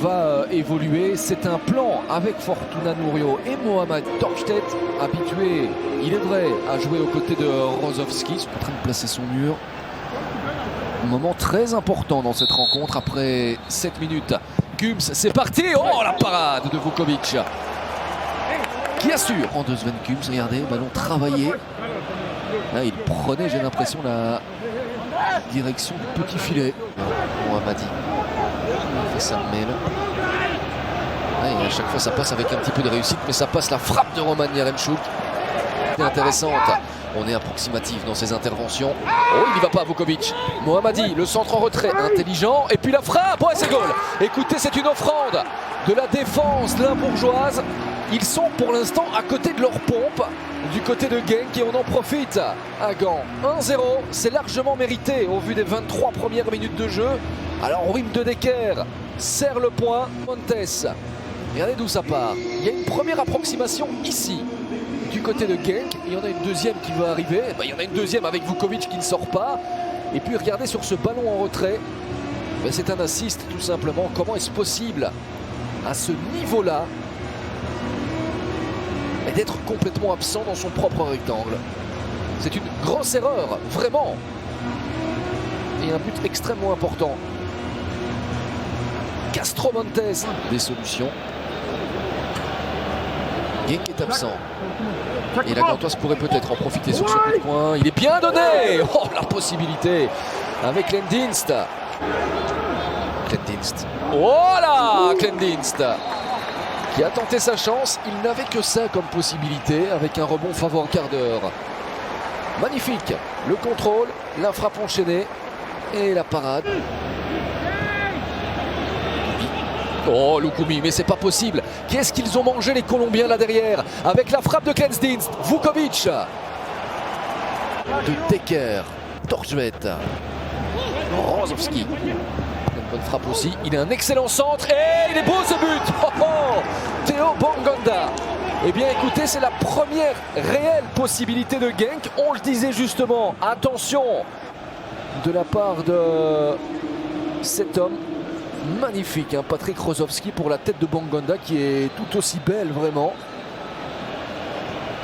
Va évoluer, c'est un plan avec Fortuna Nurio et Mohamed Torstedt, habitué, il est vrai, à jouer aux côtés de Rozovski, il est en train de placer son mur. Un moment très important dans cette rencontre après 7 minutes. Kums, c'est parti. Oh, la parade de Vukovic qui assure. En deux Sven Kums, regardez, ballon travaillé. Là, il prenait, j'ai l'impression, la direction du petit filet. Mohamadi fait ça de mêle. Et à chaque fois, ça passe avec un petit peu de réussite, mais ça passe la frappe de Roman Yaremchuk. C'est intéressante. On est approximatif dans ses interventions. Oh, il n'y va pas, Vukovic. Mohamadi, le centre en retrait, intelligent. Et puis la frappe, ouais, c'est goal. Écoutez, c'est une offrande de la défense limbourgeoise. Ils sont pour l'instant à côté de leur pompe du côté de Genk et on en profite à Gand. 1-0, c'est largement mérité au vu des 23 premières minutes de jeu. Alors Wim de Decker serre le point. Montes, regardez d'où ça part. Il y a une première approximation ici du côté de Genk. Il y en a une deuxième qui va arriver. Il y en a une deuxième avec Vukovic qui ne sort pas. Et puis regardez sur ce ballon en retrait. C'est un assist tout simplement. Comment est-ce possible à ce niveau-là et d'être complètement absent dans son propre rectangle? C'est une grosse erreur, vraiment. Et un but extrêmement important. Castro Montes, des solutions. Genk est absent. Et la Gantoise pourrait peut-être en profiter sur ce coup de coin. Il est bien donné. Oh, la possibilité avec Lendinst. Lendinst. Voilà, Lendinst qui a tenté sa chance. Il n'avait que ça comme possibilité avec un rebond faveur quart d'heure. Magnifique. Le contrôle, la frappe enchaînée et la parade. Oh, Lukumi, mais c'est pas possible. Qu'est-ce qu'ils ont mangé les Colombiens là derrière avec la frappe de Klensdienst. Vukovic. De Decker. Torstvedt. Rozovski. Une bonne frappe aussi. Il a un excellent centre et il est beau ce but. Oh, oh. Théo Bongonda. Eh bien écoutez, c'est la première réelle possibilité de Genk. On le disait justement. Attention de la part de cet homme. Magnifique, hein, Patrick Rozovski pour la tête de Bongonda qui est tout aussi belle vraiment.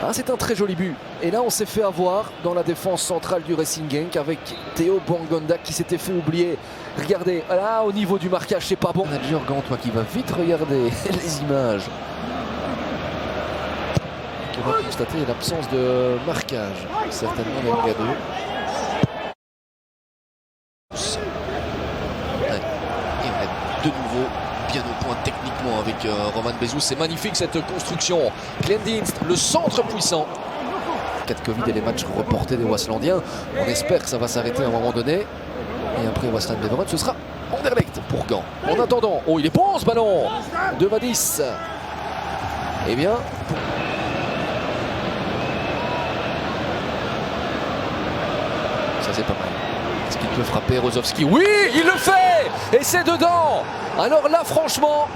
Ah, c'est un très joli but. Et là on s'est fait avoir dans la défense centrale du Racing Genk avec Théo Bongonda qui s'était fait oublier. Regardez, là au niveau du marquage c'est pas bon. Manager Gantois qui va vite regarder les images. On va constater l'absence de marquage, certainement dans le Liga 2. De nouveau bien au point techniquement avec Roman Bezous. C'est magnifique cette construction. Klendinst, le centre puissant. 4 Covid et les matchs reportés des Waslandiens. On espère que ça va s'arrêter à un moment donné. Et après Wasland Beverot, ce sera Anderlecht pour Gand. En attendant, oh il est bon ce ballon de Vadis. Eh bien, ça c'est pas mal. Est-ce qu'il peut frapper Rozovski? Oui, il le fait. Et c'est dedans. Alors là, franchement,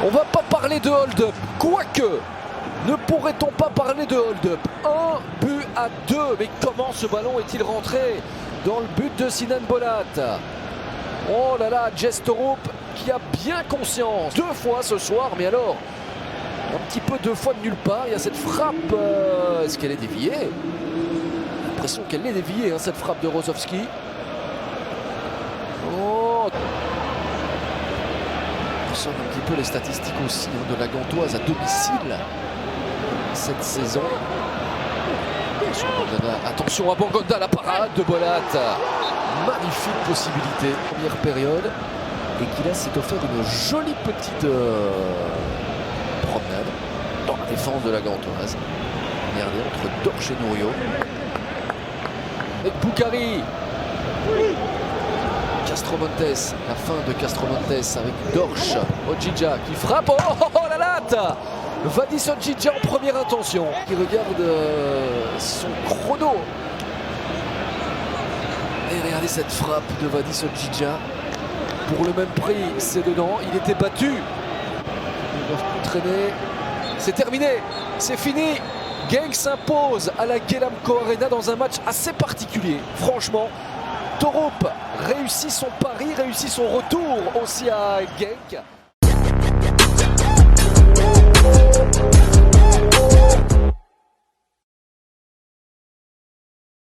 on va pas parler de hold-up. Quoique, ne pourrait-on pas parler de hold-up? 1 but à 2. Mais comment ce ballon est-il rentré dans le but de Sinan Bolat? Oh là là, Jestorup qui a bien conscience. 2 fois ce soir, mais alors, un petit peu 2 fois de nulle part. Il y a cette frappe. Est-ce qu'elle est déviée? L'impression qu'elle est déviée, hein, cette frappe de Rozovski. Oh. On sort un petit peu les statistiques aussi hein, de la Gantoise à domicile cette saison. Attention à Bongonda, la parade de Bolat. Magnifique possibilité. Première période. Et qui là s'est offert une jolie petite promenade dans la défense de la Gantoise. Regardez entre Dorsch et Nurio. Avec Boukari. Castro Montes, la fin de Castro Montes avec Dorsch. Ojija qui frappe. Oh, oh, oh la latte. Vadis Ojija en première intention. Qui regarde son chrono. Et regardez cette frappe de Vadis Ojija. Pour le même prix, c'est dedans. Il était battu. Ils doivent plus traîner. C'est terminé. C'est fini. Genk s'impose à la Gelamco Arena dans un match assez particulier. Franchement, Torup réussit son pari, réussit son retour aussi à Genk.